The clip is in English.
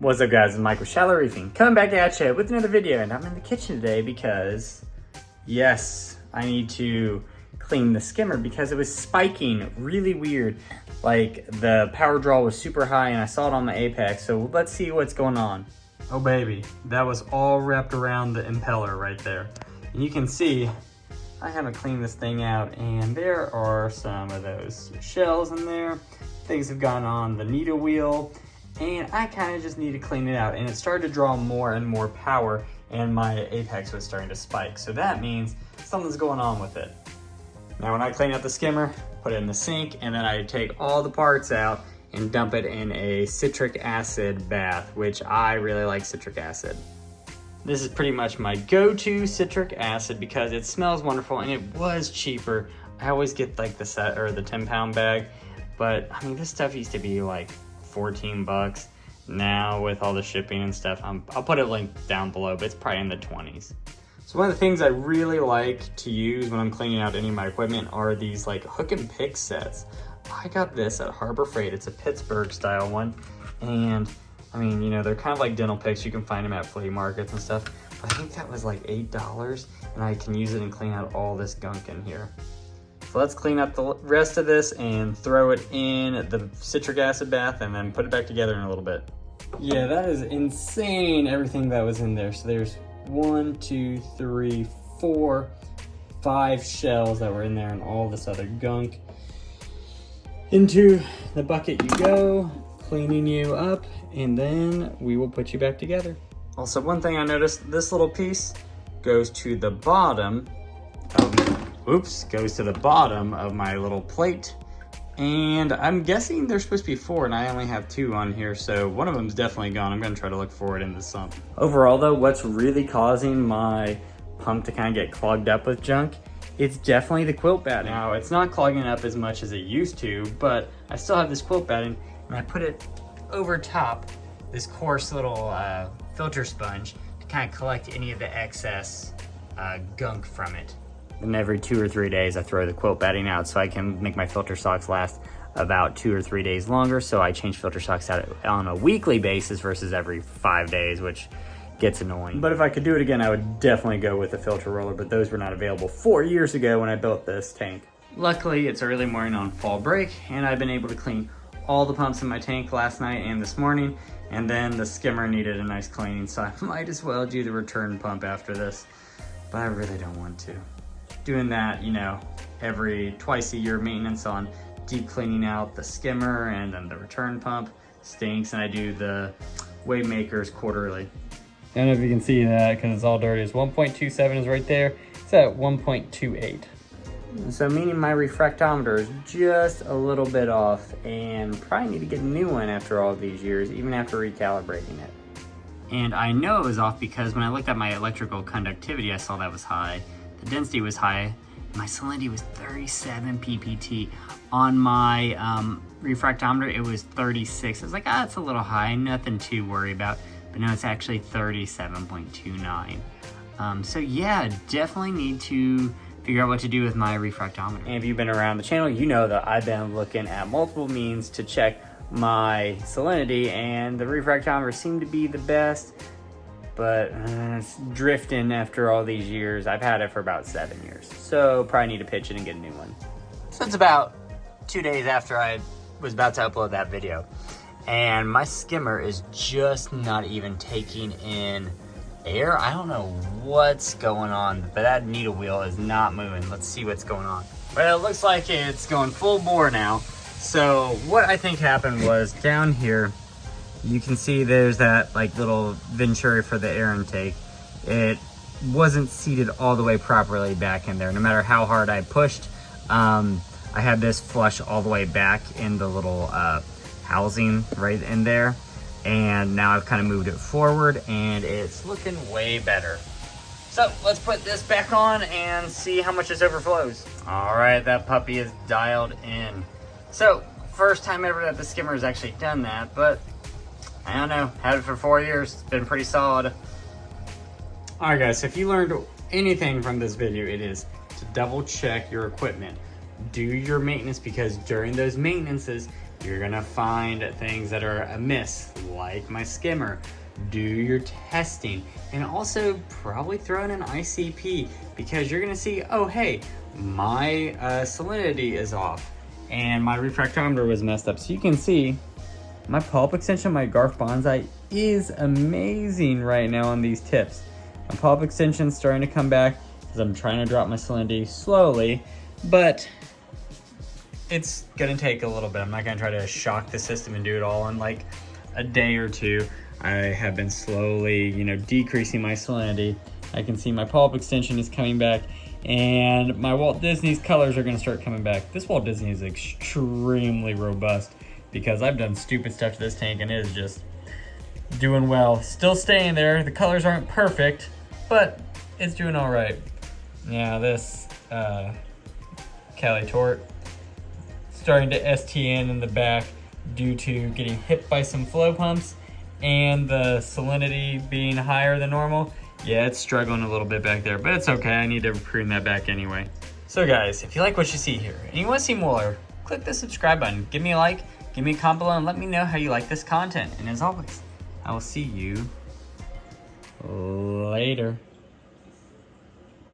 What's up guys, it's Mike with Shallow Reefing, coming back at you with another video, and I'm in the kitchen today because, yes, I need to clean the skimmer because it was spiking really weird. Like the power draw was super high and I saw it on the apex, so let's see what's going on. Oh baby, that was all wrapped around the impeller right there. And you can see I haven't cleaned this thing out and there are some of those shells in there. Things have gone on the needle wheel. And I kind of just need to clean it out, and it started to draw more and more power and my apex was starting to spike. So that means something's going on with it. Now when I clean out the skimmer, put it in the sink, and then I take all the parts out and dump it in a citric acid bath, which I really like citric acid. This is pretty much my go-to citric acid because it smells wonderful and it was cheaper. I always get like the set or the 10-pound bag, but I mean this stuff used to be like 14 bucks. Now with all the shipping and stuff, I'll put a link down below, but it's probably in the 20s. So one of the things I really like to use when I'm cleaning out any of my equipment are these like hook and pick sets. I got this at Harbor Freight. It's a Pittsburgh style one. And I mean, you know, they're kind of like dental picks. You can find them at flea markets and stuff. But I think that was like $8 and I can use it and clean out all this gunk in here. So let's clean up the rest of this and throw it in the citric acid bath and then put it back together in a little bit. Yeah, that is insane, everything that was in there. So there's 1, 2, 3, 4, 5 shells that were in there and all this other gunk. Into the bucket you go, cleaning you up, and then we will put you back together. Also, one thing I noticed, this little piece goes to the bottom of my little plate, and I'm guessing there's supposed to be 4 and I only have 2 on here, so one of them's definitely gone. I'm gonna try to look for it in the sump. Overall though, what's really causing my pump to kind of get clogged up with junk, it's definitely the quilt batting. Now it's not clogging up as much as it used to, but I still have this quilt batting and I put it over top this coarse little filter sponge to kind of collect any of the excess gunk from it. And every 2 or 3 days I throw the quilt batting out so I can make my filter socks last about 2 or 3 days longer. So I change filter socks out on a weekly basis versus every 5 days, which gets annoying. But if I could do it again, I would definitely go with a filter roller, but those were not available 4 years ago when I built this tank. Luckily, it's early morning on fall break and I've been able to clean all the pumps in my tank last night and this morning, and then the skimmer needed a nice cleaning, so I might as well do the return pump after this, but I really don't want to. Doing that, you know, every twice a year maintenance on deep cleaning out the skimmer and then the return pump stinks, and I do the Wave Makers quarterly. I don't know if you can see that because it's all dirty. It's 1.27 is right there. It's at 1.28. So meaning my refractometer is just a little bit off and probably need to get a new one after all these years, even after recalibrating it. And I know it was off because when I looked at my electrical conductivity, I saw that was high. The density was high. My salinity was 37 ppt. On my refractometer, it was 36. I was like, that's a little high, nothing to worry about. But no, it's actually 37.29. So yeah, definitely need to figure out what to do with my refractometer. And if you've been around the channel, you know that I've been looking at multiple means to check my salinity, and the refractometer seemed to be the best, but it's drifting after all these years. I've had it for about 7 years, so probably need to pitch it and get a new one. So it's about 2 days after I was about to upload that video, and my skimmer is just not even taking in air. I don't know what's going on, but that needle wheel is not moving. Let's see what's going on. Well, it looks like it's going full bore now. So what I think happened was down here, you can see there's that like little venturi for the air intake. It wasn't seated all the way properly back in there. No matter how hard I pushed, I had this flush all the way back in the little housing right in there. And now I've kind of moved it forward and it's looking way better. So let's put this back on and see how much this overflows. All right, that puppy is dialed in. So first time ever that the skimmer has actually done that, but I don't know, had it for 4 years, it's been pretty solid. All right guys, so if you learned anything from this video, it is to double check your equipment. Do your maintenance, because during those maintenances, You're gonna find things that are amiss, like my skimmer. Do your testing, and also probably throw in an ICP, because you're gonna see, oh hey, my salinity is off and my refractometer was messed up. So you can see my pulp extension, my Garf Bonsai, is amazing right now on these tips. My pulp extension's starting to come back because I'm trying to drop my salinity slowly, but it's gonna take a little bit. I'm not gonna try to shock the system and do it all in like a day or two. I have been slowly, decreasing my salinity. I can see my pulp extension is coming back, and my Walt Disney's colors are gonna start coming back. This Walt Disney is extremely robust because I've done stupid stuff to this tank and it is just doing well. Still staying there. The colors aren't perfect, but it's doing all right. Now this Cali Tort starting to STN in the back due to getting hit by some flow pumps and the salinity being higher than normal. Yeah, it's struggling a little bit back there, but it's okay. I need to prune that back anyway. So guys, if you like what you see here and you want to see more, click the subscribe button, give me a like, give me a comment below, and let me know how you like this content. And as always, I will see you later.